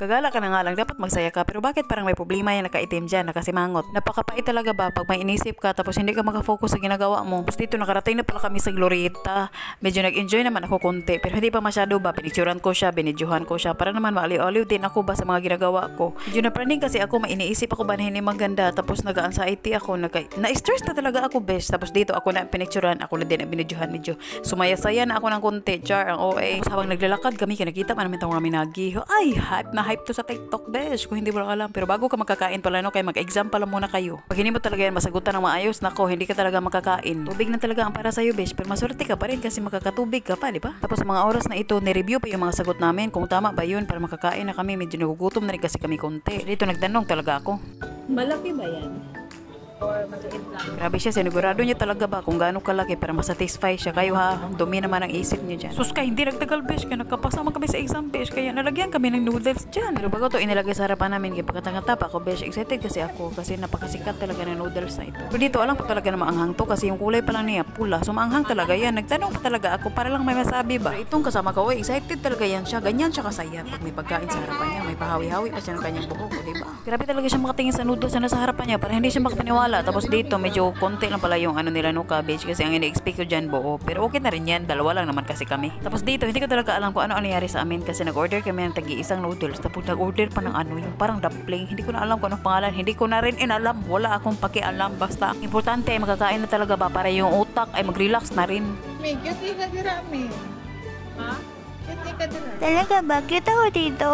Gagala ka na nga lang, dapat magsaya ka. Pero bakit parang may problema yan, nakaitim dyan, nakasimangot? Napakapait talaga ba pag may inisip ka tapos hindi ka makafocus sa ginagawa mo? Tapos dito nakarating na pala kami sa Glorieta. Medyo nag-enjoy naman ako konti, pero hindi pa masyado ba. Pinicturan ko siya, binidyohan ko siya para naman maaliw-aliw din ako ba sa mga ginagawa ko. Medyo napraning kasi ako, may iniisip ako ba na hindi maganda, tapos nag-anxiety ako, na-stress na talaga ako bes. Tapos dito ako na pinicturan, ako na din ang binidyohan, medyo sumaya-saya na ako ng konti, char ang OA. Tapos habang naglalakad kami, nakita pa namin tawang kami nagiho. Ay, hype to sa TikTok besh, kung hindi mo lang alam. Pero bago ka magkakain pala no, kaya mag-exam pala muna kayo. Pag hindi mo talaga yan masagutan ng maayos, nako, hindi ka talaga makakain. Tubig na talaga ang para sa'yo besh, pero maswerte ka pa rin kasi makakatubig ka pa, di ba? Tapos sa mga oras na ito, ni-review pa yung mga sagot namin kung tama ba yun para makakain na kami. Medyo nagugutom na rin kasi kami konti. Dito nagtanong talaga ako. Malaki ba yan? Or maliit lang? Grabe siya, sinigurado niya talaga ba kung gaano kalaki para masatisfy siya. Kayo ha, dumi naman ang isip niyo dyan. Sus ka, hindi nagtagal besh, kaya nagkapasama kami sa exam besh, kaya nalagyan kami ng noodles dyan. Pero bago to inilagay sa harapan namin, kaya pagkatanga-tapa ako besh, excited kasi ako kasi napakasikat talaga ng noodles na ito. Pero dito alam ko talaga na maanghang to kasi yung kulay pa lang niya pula, so maanghang talaga yan. Nagtanong pa talaga ako para lang may masabi ba. Pero itong kasama ko, excited talaga yan siya, ganyan siya kasaya. Pag may pagkain sa harapan niya, may pahawi-hawi pa siya ng kanyang buhok, diba? Grabe talaga siya makatingin sa noodles na nasa harapan niya para hindi siya makapaniwala. Tapos dito medyo konti lang pala yung ano nila no, cabbage, kasi ang ini-expect ko dyan buo, pero okay na rin yan, dalawa lang naman kasi kami. Tapos dito hindi ko talaga alam kung ano nangyari sa amin kasi nag-order kami ng tagi-isang noodles, tapos nag-order pa ng ano yung parang dumpling, hindi ko na alam kung anong pangalan, hindi ko na rin inalam, wala akong pakialam, basta importante ay makakain na talaga ba para yung utak ay mag-relax na rin. May cute ka dirami. Ha? Cute ka dirami. Talaga ba? Cute ako dito?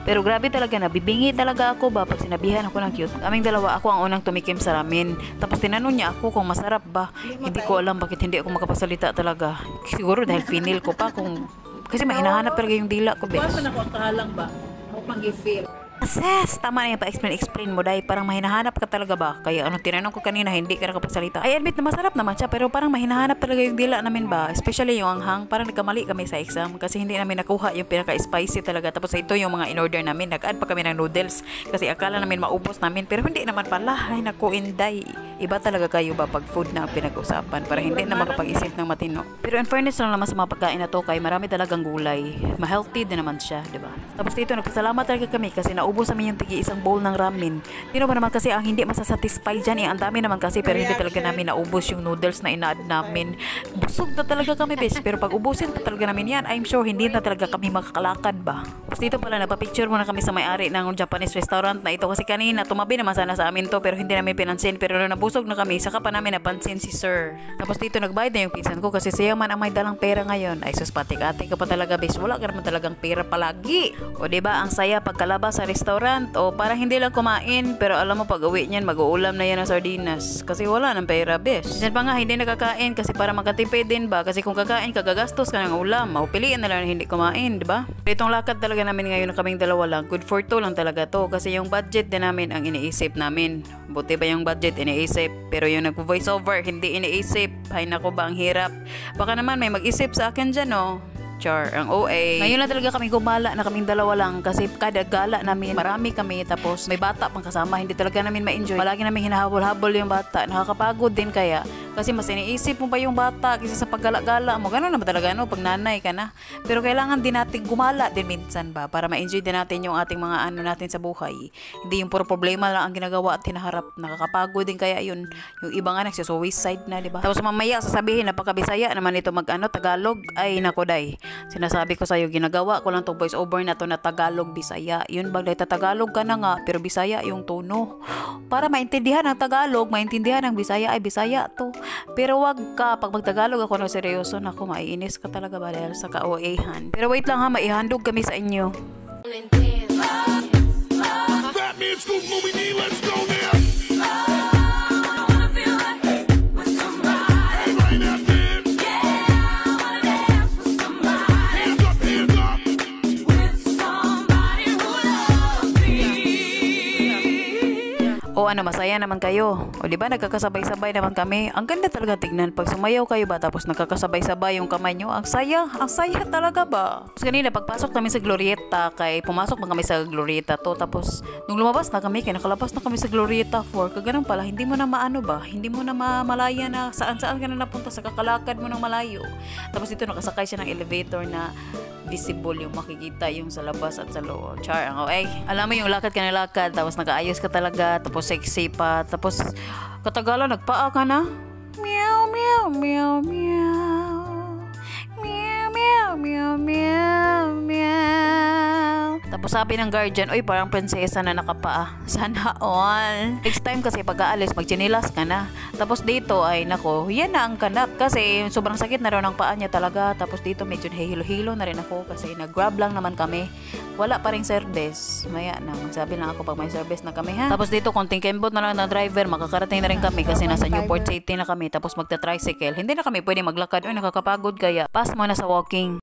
Pero grabe talaga, nabibingi talaga ako ba pag sinabihan ako ng cute. Kaming dalawa, ako ang unang tumikim sa ramen. Tapos tinanong niya ako kung masarap ba. Hindi ko alam bakit hindi ako makapasalita talaga. Siguro dahil finil ko pa kung... Kasi may hinahanap talaga yung dila ko, Kuha bes. mo na ko ang kahalang ba? Ako pang i-feel. Assess! Tama na yung pa-explain mo dahil parang mahinahanap ka talaga ba? Kaya ano, tinanong ko kanina, hindi ka nakapasalita. I admit na masarap naman siya, pero parang mahinahanap talaga yung dila namin ba? Especially yung anghang, parang nagkamali kami sa exam kasi hindi namin nakuha yung pinaka-spicy talaga. Tapos ito yung mga in-order namin, nag-add pa kami ng noodles kasi akala namin maubos namin, pero hindi naman pala. Ay naku, inday. Iba talaga kayo ba pag food na pinag-usapan para hindi na makapag-isip ng matino. Pero in fairness lang naman sa mga pagkain na to, kay marami talagang gulay. Ma-healthy din naman siya, di ba? Tapos dito, nagpasalamat talaga kami kasi naubos namin yung isang bowl ng ramen. Tino ba naman kasi ang hindi masasatisfy dyan ang dami naman kasi, pero hindi talaga namin naubos yung noodles na ina-add namin. Busog na talaga kami, bes. Pero pag ubusin pa talaga namin yan, I'm sure hindi na talaga kami makakalakad ba. Tapos dito pala, napapicture muna kami sa may-ari ng Japanese restaurant na ito kasi kanina, tumabi naman sana sa amin to pero hindi namin pinansin. Pero nung nabusog na kami, saka pa namin napansin si sir. Tapos dito nagbayad na yung pinsan ko kasi siya man ang may dalang pera ngayon. Ay sus, patik-atik ka pa talaga, bes. Wala ka naman talagang pera palagi. O diba, ang saya pagkalabas sa restaurant. O parang hindi lang kumain, pero alam mo pag uwi niyan, mag-uulam na yan ng sardinas. Kasi wala ng pera, bes. Diyan pa nga, hindi nakakain kasi para makatipid din ba? Kasi kung kakain ka, gagastos ka ng ulam. Piliin na lang na hindi kumain, diba? Itong lakad talaga namin ngayon na kaming dalawa lang. Good for two lang talaga to. Kasi yung budget din namin ang iniisip namin. Buti ba yung budget iniisip? Pero yung nag-voice over, hindi iniisip. Ay nako ba, ang hirap. Baka naman may mag-isip sa akin dyan, no? Char, ang OA. Ngayon lang talaga kami gumala na kaming dalawa lang kasi kada gala namin, marami kami, tapos may bata pang kasama, hindi talaga namin ma-enjoy. Palagi namin hinahabol-habol yung bata, nakakapagod din kaya. Kasi mas iniisip mo pa yung bata kasi sa paggala-gala mo, gano'n naman talaga no, pag nanay ka na. Pero kailangan din natin gumala din minsan ba, para ma-enjoy din natin yung ating mga ano natin sa buhay. Hindi yung puro problema lang ang ginagawa at hinaharap. Nakakapagod din kaya yun. Yung iba nga nagsusuicide na, di ba? Tapos mamaya sasabihin, napakabisaya naman ito mag-ano, Tagalog. Ay nako day. Sinasabi ko sa'yo, ginagawa ko lang tong voice over na to na Tagalog, Bisaya. Yun bagay, Tagalog ka na nga, pero Bisaya yung tono. Para maintindihan ng Tagalog, maintindihan ng Bisaya, ay Bisaya to. Pero wag ka, pag mag-Tagalog ako na seryoso, naku, maiinis ka talaga ba dahil sa ka-OA-han. Pero wait lang ha, maihandog kami sa inyo. O ano, masaya naman kayo. O di ba nagkakasabay-sabay naman kami. Ang ganda talaga tignan pag sumayaw kayo ba tapos nagkakasabay-sabay yung kamay nyo. Ang saya talaga ba. Tapos kanina pagpasok namin sa Glorieta, kay pumasok pa kami sa Glorieta to, tapos nung lumabas na kami, kaya nakalabas na kami sa Glorieta 4, kaganon pala, hindi mo na maano ba, hindi mo na mamalaya na saan ka na napunta, sa kakalakad mo ng malayo. Tapos dito nakasakay siya ng elevator na visible yung makikita yung sa labas at sa loob. Char, okay? Alam mo yung lakad ka na lakad, tapos nakaayos ka talaga, tapos sexy pa, tapos katagalan, nagpaa ka na. Meow, meow, meow, meow. Meow, meow, meow, meow, meow. Tapos sabi ng guardian, uy, parang prinsesa na nakapaa. Sana all. Next time kasi pag-aalis, magchinilas ka na. Tapos dito ay, nako, yan na ang kanap. Kasi sobrang sakit na raw ng paa niya talaga. Tapos dito medyo hilo-hilo na rin ako kasi nag-grab lang naman kami. Wala pa rin service. Maya na, magsabi lang ako pag may service na kami, ha? Tapos dito, konting kembot na lang ng driver. Makakarating na rin kami kasi nasa Newport City na kami. Tapos magta-tricycle. Hindi na kami pwede maglakad. Uy, nakakapagod kaya. Pass mo na sa walking.